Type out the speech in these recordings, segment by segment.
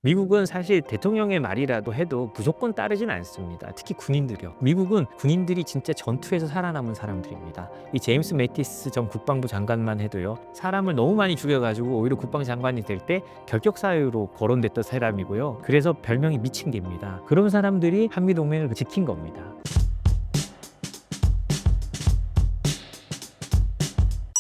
미국은 사실 대통령의 말이라도 해도 무조건 따르진 않습니다. 특히 군인들이요. 미국은 군인들이 진짜 전투에서 살아남은 사람들입니다. 이 제임스 매티스 전 국방부 장관만 해도요. 사람을 너무 많이 죽여가지고 오히려 국방장관이 될 때 결격 사유로 거론됐던 사람이고요. 그래서 별명이 미친 개입니다. 그런 사람들이 한미동맹을 지킨 겁니다.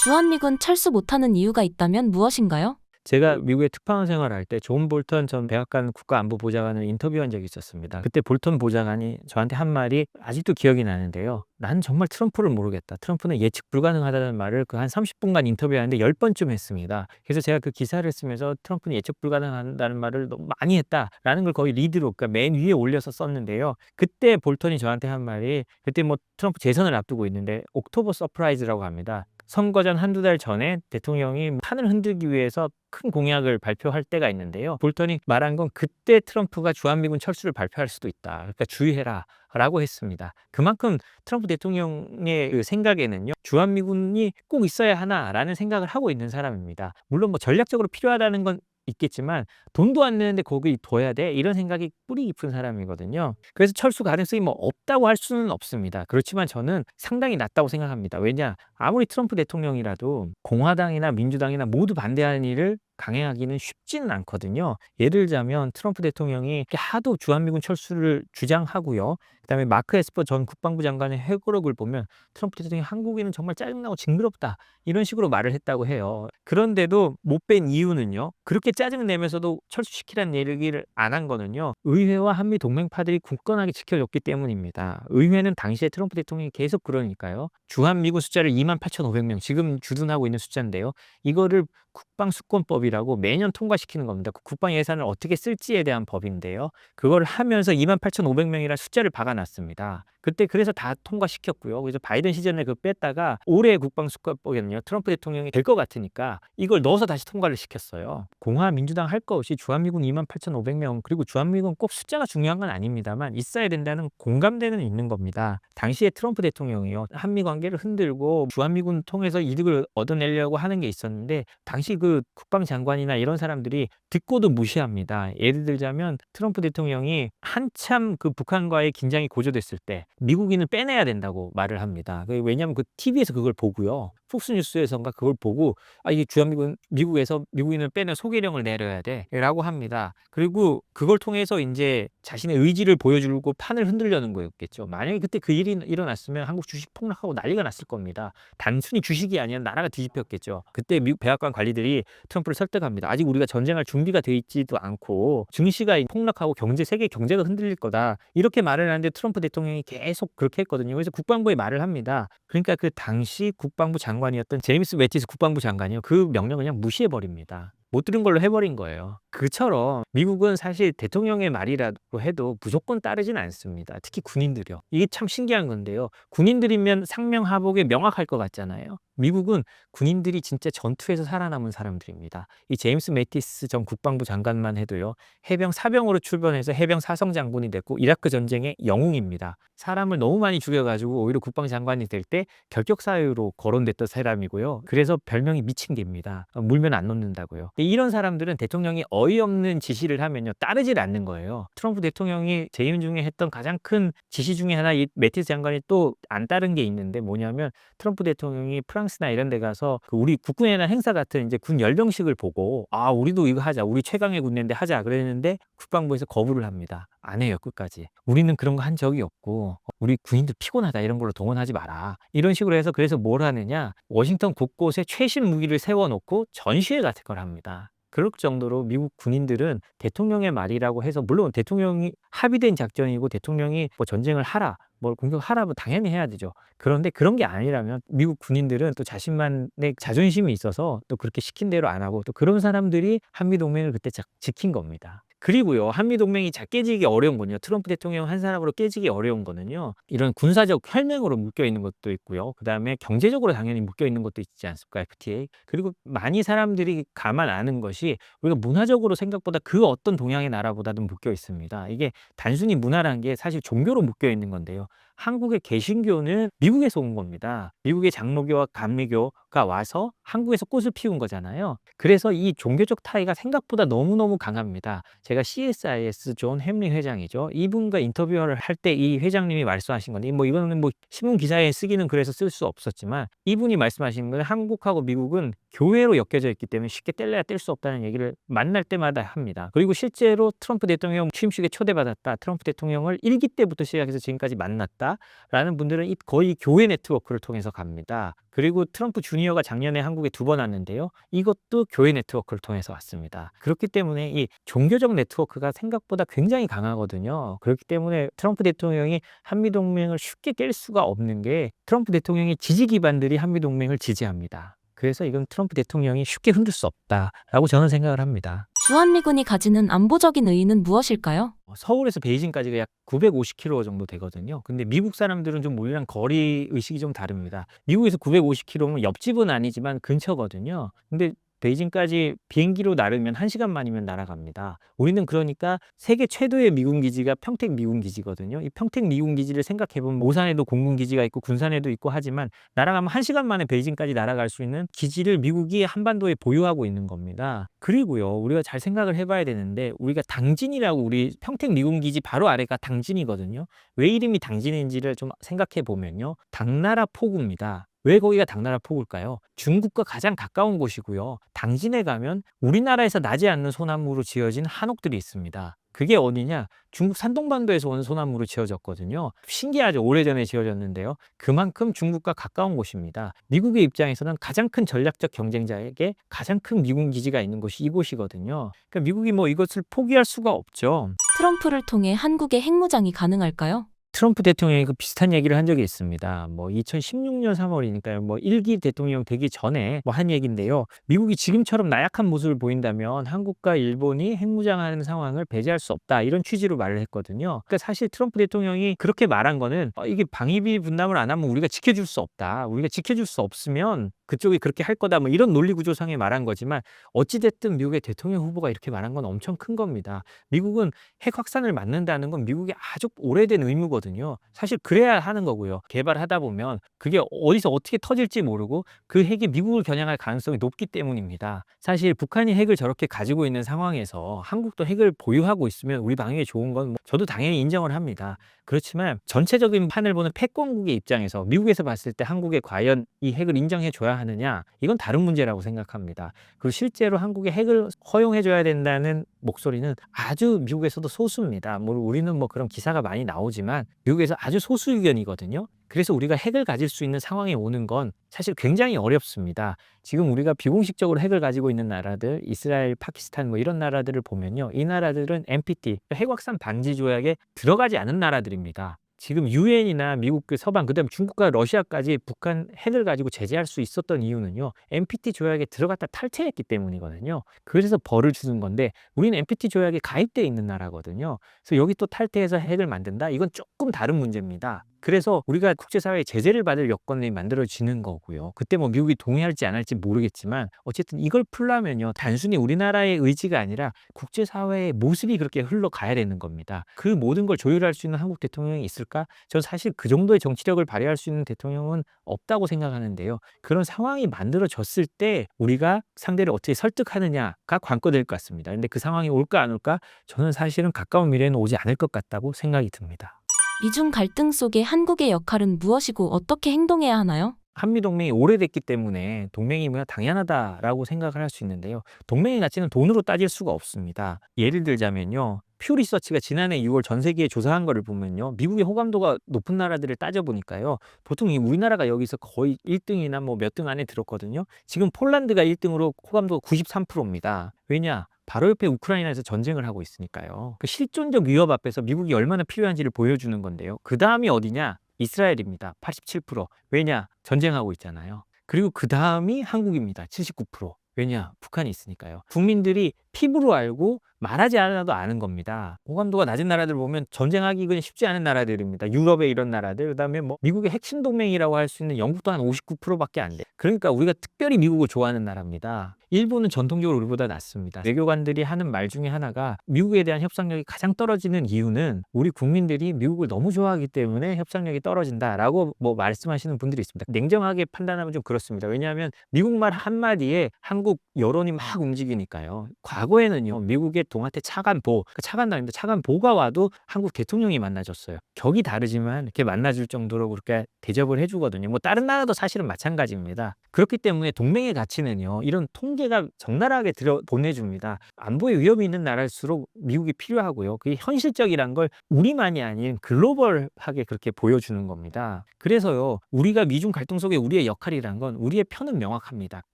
주한미군 철수 못하는 이유가 있다면 무엇인가요? 제가 미국에 특파원 생활할 때 존 볼턴 전 백악관 국가안보보좌관을 인터뷰한 적이 있었습니다. 그때 볼턴 보좌관이 저한테 한 말이 아직도 기억이 나는데요. "난 정말 트럼프를 모르겠다. 트럼프는 예측 불가능하다는 말을 그 한 30분간 인터뷰하는데 10번쯤 했습니다. 그래서 제가 그 기사를 쓰면서 트럼프는 예측 불가능하다는 말을 너무 많이 했다라는 걸 거의 리드로, 그러니까 맨 위에 올려서 썼는데요. 그때 볼턴이 저한테 한 말이, 그때 뭐 트럼프 재선을 앞두고 있는데 옥토버 서프라이즈라고 합니다. 선거 전 한두 달 전에 대통령이 판을 흔들기 위해서 큰 공약을 발표할 때가 있는데요. 볼턴이 말한 건 그때 트럼프가 주한미군 철수를 발표할 수도 있다. 그러니까 주의해라 라고 했습니다. 그만큼 트럼프 대통령의 그 생각에는요, 주한미군이 꼭 있어야 하나라는 생각을 하고 있는 사람입니다. 물론 뭐 전략적으로 필요하다는 건 있겠지만 돈도 안 내는데 거기 둬야 돼? 이런 생각이 뿌리 깊은 사람이거든요. 그래서 철수 가능성이 뭐 없다고 할 수는 없습니다. 그렇지만 저는 상당히 낮다고 생각합니다. 왜냐? 아무리 트럼프 대통령이라도 공화당이나 민주당이나 모두 반대하는 일을 강행하기는 쉽지는 않거든요. 예를 들자면 트럼프 대통령이 하도 주한미군 철수를 주장하고요. 그다음에 마크 에스퍼 전 국방부 장관의 회고록을 보면 트럼프 대통령이 "한국인은 정말 짜증나고 징그럽다." 이런 식으로 말을 했다고 해요. 그런데도 못 뺀 이유는요. 그렇게 짜증 내면서도 철수시키라는 얘기를 안 한 거는요. 의회와 한미 동맹파들이 굳건하게 지켜줬기 때문입니다. 의회는 당시에 트럼프 대통령이 계속 그러니까요. 주한미군 숫자를 28,500명, 지금 주둔하고 있는 숫자인데요. 이거를 국방수권법이라고 매년 통과시키는 겁니다. 그 국방 예산을 어떻게 쓸지에 대한 법인데요. 그걸 하면서 28,500명이라는 숫자를 박아놨습니다. 그때 그래서 다 통과시켰고요. 그래서 바이든 시절에 그거 뺐다가 올해 국방수권법에는요, 트럼프 대통령이 될 것 같으니까 이걸 넣어서 다시 통과를 시켰어요. 공화 민주당 할 거 없이 주한미군 28,500명, 그리고 주한미군 꼭 숫자가 중요한 건 아닙니다만 있어야 된다는 공감대는 있는 겁니다. 당시에 트럼프 대통령이요, 한미 관계를 흔들고 주한미군 통해서 이득을 얻어내려고 하는 게 있었는데 당시 그 국방장관이나 이런 사람들이 듣고도 무시합니다. 예를 들자면 트럼프 대통령이 한참 그 북한과의 긴장이 고조됐을 때 미국인을 빼내야 된다고 말을 합니다. 왜냐하면 그 TV에서 그걸 보고요. 폭스뉴스에선가 그걸 보고 이게 주한미군, 미국에서 미국인을 빼내 소개령을 내려야 돼라고 합니다. 그리고 그걸 통해서 이제 자신의 의지를 보여주고 판을 흔들려는 거였겠죠. 만약에 그때 그 일이 일어났으면 한국 주식 폭락하고 난리가 났을 겁니다. 단순히 주식이 아니라 나라가 뒤집혔겠죠. 그때 미국 백악관 관리들이 트럼프를 설득합니다. "아직 우리가 전쟁할 준비가 돼 있지도 않고 증시가 폭락하고 세계 경제가 흔들릴 거다." 이렇게 말을 하는데 트럼프 대통령이 계속 그렇게 했거든요. 그래서 국방부에 말을 합니다. 그러니까 그 당시 국방부 장관이었던 제임스 매티스 국방부 장관이요, 그 명령을 그냥 무시해 버립니다. 못 들은 걸로 해버린 거예요. 그처럼 미국은 사실 대통령의 말이라도 해도 무조건 따르진 않습니다. 특히 군인들이요. 이게 참 신기한 건데요. 군인들이면 상명하복에 명확할 것 같잖아요. 미국은 군인들이 진짜 전투에서 살아남은 사람들입니다. 이 제임스 매티스 전 국방부 장관만 해도요, 해병 사병으로 출변해서 해병 사성 장군이 됐고 이라크 전쟁의 영웅입니다. 사람을 너무 많이 죽여가지고 오히려 국방장관이 될 때 결격 사유로 거론됐던 사람이고요. 그래서 별명이 미친 개입니다. 물면 안 놓는다고요. 이런 사람들은 대통령이 어이없는 지시를 하면요, 따르질 않는 거예요. 트럼프 대통령이 재임 중에 했던 가장 큰 지시 중에 하나, 이 매티스 장관이 또 안 따른 게 있는데 뭐냐면, 트럼프 대통령이 프랑스나 이런 데 가서 그 우리 국군의 날 행사 같은 이제 군 열병식을 보고 우리도 이거 하자, 우리 최강의 군대인데 하자 그랬는데 국방부에서 거부를 합니다. 안 해요, 끝까지. "우리는 그런 거 한 적이 없고 우리 군인들 피곤하다, 이런 걸로 동원하지 마라." 이런 식으로 해서, 그래서 뭘 하느냐, 워싱턴 곳곳에 최신 무기를 세워놓고 전시회 같은 걸 합니다. 그럴 정도로 미국 군인들은 대통령의 말이라고 해서, 물론 대통령이 합의된 작전이고 대통령이 뭐 전쟁을 하라, 뭘 공격하라면 당연히 해야 되죠. 그런데 그런 게 아니라면 미국 군인들은 또 자신만의 자존심이 있어서 또 그렇게 시킨 대로 안 하고, 또 그런 사람들이 한미동맹을 그때 지킨 겁니다. 그리고요, 한미동맹이 깨지기 어려운 건요, 트럼프 대통령 한 사람으로 깨지기 어려운 거는요, 이런 군사적 혈맹으로 묶여 있는 것도 있고요. 그다음에 경제적으로 당연히 묶여 있는 것도 있지 않습니까? FTA. 그리고 많이 사람들이 감안 아는 것이, 우리가 문화적으로 생각보다 그 어떤 동양의 나라보다도 묶여 있습니다. 이게 단순히 문화라는 게 사실 종교로 묶여 있는 건데요. 한국의 개신교는 미국에서 온 겁니다. 미국의 장로교와 감리교, 트럼프가 와서 한국에서 꽃을 피운 거잖아요. 그래서 이 종교적 타의가 생각보다 너무너무 강합니다. 제가 CSIS 존 햄리 회장이죠. 이분과 인터뷰를 할 때 이 회장님이 말씀하신 건데 뭐 이거는 뭐 신문 기사에 쓰기는 그래서 쓸 수 없었지만 이분이 말씀하신 건 한국하고 미국은 교회로 엮여져 있기 때문에 쉽게 뗄래야 뗄 수 없다는 얘기를 만날 때마다 합니다. 그리고 실제로 트럼프 대통령 취임식에 초대받았다. 트럼프 대통령을 1기 때부터 시작해서 지금까지 만났다라는 분들은 거의 교회 네트워크를 통해서 갑니다. 그리고 트럼프 주니어가 작년에 한국에 2번 왔는데요. 이것도 교회 네트워크를 통해서 왔습니다. 그렇기 때문에 이 종교적 네트워크가 생각보다 굉장히 강하거든요. 그렇기 때문에 트럼프 대통령이 한미동맹을 쉽게 깰 수가 없는 게 트럼프 대통령의 지지 기반들이 한미동맹을 지지합니다. 그래서 이건 트럼프 대통령이 쉽게 흔들 수 없다라고 저는 생각을 합니다. 주한미군이 가지는 안보적인 의의는 무엇일까요? 서울에서 베이징까지가 약 950km 정도 되거든요. 근데 미국 사람들은 좀 우리랑 거리 의식이 좀 다릅니다. 미국에서 950km면 옆집은 아니지만 근처거든요. 근데 베이징까지 비행기로 나르면 1시간 만이면 날아갑니다. 우리는 그러니까 세계 최도의 미군 기지가 평택 미군 기지거든요. 이 평택 미군 기지를 생각해보면 오산에도 공군 기지가 있고 군산에도 있고 하지만 날아가면 1시간 만에 베이징까지 날아갈 수 있는 기지를 미국이 한반도에 보유하고 있는 겁니다. 그리고요, 우리가 잘 생각을 해봐야 되는데 우리가 당진이라고 우리 평택 미군 기지 바로 아래가 당진이거든요. 왜 이름이 당진인지를 좀 생각해 보면요. 당나라 포구입니다. 왜 거기가 당나라 포구일까요? 중국과 가장 가까운 곳이고요. 당진에 가면 우리나라에서 나지 않는 소나무로 지어진 한옥들이 있습니다. 그게 어디냐? 중국 산동반도에서 온 소나무로 지어졌거든요. 신기하죠? 오래전에 지어졌는데요. 그만큼 중국과 가까운 곳입니다. 미국의 입장에서는 가장 큰 전략적 경쟁자에게 가장 큰 미군 기지가 있는 곳이 이곳이거든요. 그러니까 미국이 뭐 이것을 포기할 수가 없죠. 트럼프를 통해 한국의 핵무장이 가능할까요? 트럼프 대통령이 그 비슷한 얘기를 한 적이 있습니다. 뭐 2016년 3월이니까요. 뭐 1기 대통령 되기 전에 뭐 한 얘기인데요. 미국이 지금처럼 나약한 모습을 보인다면 한국과 일본이 핵무장하는 상황을 배제할 수 없다. 이런 취지로 말을 했거든요. 그러니까 사실 트럼프 대통령이 그렇게 말한 거는 이게 방위비 분담을 안 하면 우리가 지켜줄 수 없다. 우리가 지켜줄 수 없으면 그쪽이 그렇게 할 거다. 뭐 이런 논리 구조상에 말한 거지만 어찌됐든 미국의 대통령 후보가 이렇게 말한 건 엄청 큰 겁니다. 미국은 핵 확산을 막는다는 건 미국의 아주 오래된 의무거든요. 사실 그래야 하는 거고요. 개발하다 보면 그게 어디서 어떻게 터질지 모르고 그 핵이 미국을 겨냥할 가능성이 높기 때문입니다. 사실 북한이 핵을 저렇게 가지고 있는 상황에서 한국도 핵을 보유하고 있으면 우리 방위에 좋은 건 저도 당연히 인정을 합니다. 그렇지만 전체적인 판을 보는 패권국의 입장에서 미국에서 봤을 때 한국에 과연 이 핵을 인정해 줘야 하느냐, 이건 다른 문제라고 생각합니다. 그리고 실제로 한국에 핵을 허용해 줘야 된다는 목소리는 아주 미국에서도 소수입니다. 뭐 우리는 뭐 그런 기사가 많이 나오지만 미국에서 아주 소수 의견이거든요. 그래서 우리가 핵을 가질 수 있는 상황에 오는 건 사실 굉장히 어렵습니다. 지금 우리가 비공식적으로 핵을 가지고 있는 나라들, 이스라엘, 파키스탄 뭐 이런 나라들을 보면요. 이 나라들은 NPT, 핵 확산 방지 조약에 들어가지 않은 나라들입니다. 지금 유엔이나 미국 그 서방 그다음에 중국과 러시아까지 북한 핵을 가지고 제재할 수 있었던 이유는요. NPT 조약에 들어갔다 탈퇴했기 때문이거든요. 그래서 벌을 주는 건데 우리는 NPT 조약에 가입돼 있는 나라거든요. 그래서 여기 또 탈퇴해서 핵을 만든다? 이건 조금 다른 문제입니다. 그래서 우리가 국제사회에 제재를 받을 여건이 만들어지는 거고요. 그때 뭐 미국이 동의할지 안 할지 모르겠지만 어쨌든 이걸 풀려면요. 단순히 우리나라의 의지가 아니라 국제사회의 모습이 그렇게 흘러가야 되는 겁니다. 그 모든 걸 조율할 수 있는 한국 대통령이 있을까? 저는 사실 그 정도의 정치력을 발휘할 수 있는 대통령은 없다고 생각하는데요. 그런 상황이 만들어졌을 때 우리가 상대를 어떻게 설득하느냐가 관건될 것 같습니다. 근데 그 상황이 올까 안 올까? 저는 사실은 가까운 미래에는 오지 않을 것 같다고 생각이 듭니다. 미중 갈등 속에 한국의 역할은 무엇이고 어떻게 행동해야 하나요? 한미동맹이 오래됐기 때문에 동맹이면 당연하다라고 생각을 할 수 있는데요. 동맹의 가치는 돈으로 따질 수가 없습니다. 예를 들자면요. 퓨 리서치가 지난해 6월 전 세계에 조사한 거를 보면요. 미국의 호감도가 높은 나라들을 따져보니까요. 보통 우리나라가 여기서 거의 1등이나 뭐 몇 등 안에 들었거든요. 지금 폴란드가 1등으로 호감도가 93%입니다. 왜냐? 바로 옆에 우크라이나에서 전쟁을 하고 있으니까요. 그 실존적 위협 앞에서 미국이 얼마나 필요한지를 보여주는 건데요. 그 다음이 어디냐? 이스라엘입니다. 87%. 왜냐? 전쟁하고 있잖아요. 그리고 그 다음이 한국입니다. 79%. 왜냐? 북한이 있으니까요. 국민들이 피부로 알고 말하지 않아도 아는 겁니다. 호감도가 낮은 나라들 보면 전쟁하기 그냥 쉽지 않은 나라들입니다. 유럽의 이런 나라들, 그다음에 뭐 미국의 핵심 동맹이라고 할 수 있는 영국도 한 59%밖에 안 돼. 그러니까 우리가 특별히 미국을 좋아하는 나라입니다. 일본은 전통적으로 우리보다 낫습니다. 외교관들이 하는 말 중에 하나가 미국에 대한 협상력이 가장 떨어지는 이유는 우리 국민들이 미국을 너무 좋아하기 때문에 협상력이 떨어진다라고 뭐 말씀하시는 분들이 있습니다. 냉정하게 판단하면 좀 그렇습니다. 왜냐하면 미국 말 한마디에 한국 여론이 막 움직이니까요. 과거에는요, 미국의 동아태 차관보, 그러니까 차관단입니다. 차관보가 와도 한국 대통령이 만나줬어요. 격이 다르지만 이렇게 만나줄 정도로 그렇게 대접을 해주거든요. 뭐 다른 나라도 사실은 마찬가지입니다. 그렇기 때문에 동맹의 가치는요, 이런 통계가 적나라하게 보내줍니다. 안보에 위협이 있는 나라일수록 미국이 필요하고요. 그게 현실적이란 걸 우리만이 아닌 글로벌하게 그렇게 보여주는 겁니다. 그래서요, 우리가 미중 갈등 속에 우리의 역할이란 건 우리의 편은 명확합니다.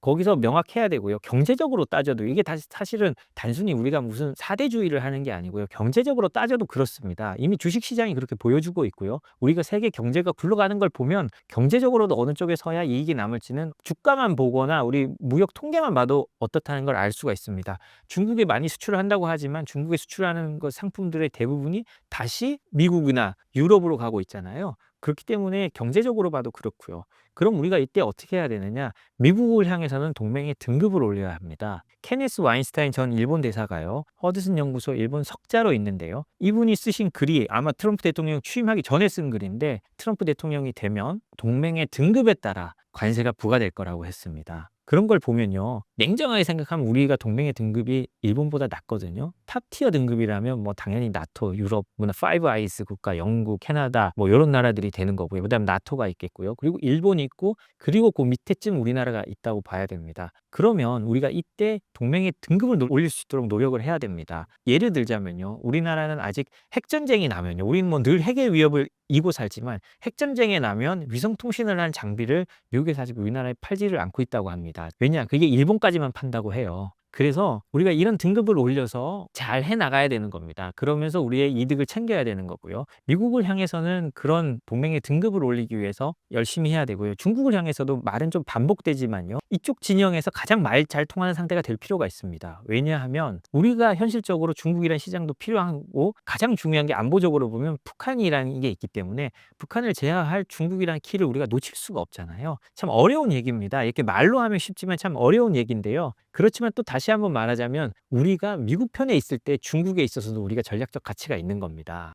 거기서 명확해야 되고요. 경제적으로 따져도 이게 사실은 단순히 우리가 무슨 사대주의를 하는 게 아니고요. 경제적으로 따져도 그렇습니다. 이미 주식시장이 그렇게 보여주고 있고요. 우리가 세계 경제가 굴러가는 걸 보면 경제적으로도 어느 쪽에 서야 이익이 남을지는 주가만 보거나 우리 무역 통계만 봐도 어떻다는 걸 알 수가 있습니다. 중국에 많이 수출을 한다고 하지만 중국에 수출하는 것 상품들의 대부분이 다시 미국이나 유럽으로 가고 있잖아요. 그렇기 때문에 경제적으로 봐도 그렇고요. 그럼 우리가 이때 어떻게 해야 되느냐? 미국을 향해서는 동맹의 등급을 올려야 합니다. 케네스 와인스타인 전 일본 대사가요, 허드슨 연구소 일본 석자로 있는데요. 이분이 쓰신 글이 아마 트럼프 대통령 취임하기 전에 쓴 글인데, 트럼프 대통령이 되면 동맹의 등급에 따라 관세가 부과될 거라고 했습니다. 그런 걸 보면요, 냉정하게 생각하면 우리가 동맹의 등급이 일본보다 낮거든요. 탑티어 등급이라면 뭐 당연히 나토, 유럽, 뭐나 파이브 아이스 국가, 영국, 캐나다 뭐 이런 나라들이 되는 거고요. 그다음 나토가 있겠고요. 그리고 일본이 있고, 그리고 그 밑에쯤 우리나라가 있다고 봐야 됩니다. 그러면 우리가 이때 동맹의 등급을 올릴 수 있도록 노력을 해야 됩니다. 예를 들자면요, 우리나라는 아직 핵전쟁이 나면요, 우리는 뭐 늘 핵의 위협을 이고 살지만 핵전쟁에 나면 위성통신을 한 장비를 미국에서 아직 우리나라에 팔지를 않고 있다고 합니다. 왜냐? 그게 일본까지만 판다고 해요. 그래서 우리가 이런 등급을 올려서 잘 해나가야 되는 겁니다. 그러면서 우리의 이득을 챙겨야 되는 거고요. 미국을 향해서는 그런 동맹의 등급을 올리기 위해서 열심히 해야 되고요. 중국을 향해서도 말은 좀 반복되지만요, 이쪽 진영에서 가장 말 잘 통하는 상대가 될 필요가 있습니다. 왜냐하면 우리가 현실적으로 중국이라는 시장도 필요하고, 가장 중요한 게 안보적으로 보면 북한이라는 게 있기 때문에 북한을 제어할 중국이라는 키를 우리가 놓칠 수가 없잖아요. 참 어려운 얘기입니다. 이렇게 말로 하면 쉽지만 참 어려운 얘기인데요. 그렇지만 또 다시 한번 말하자면 우리가 미국 편에 있을 때 중국에 있어서도 우리가 전략적 가치가 있는 겁니다.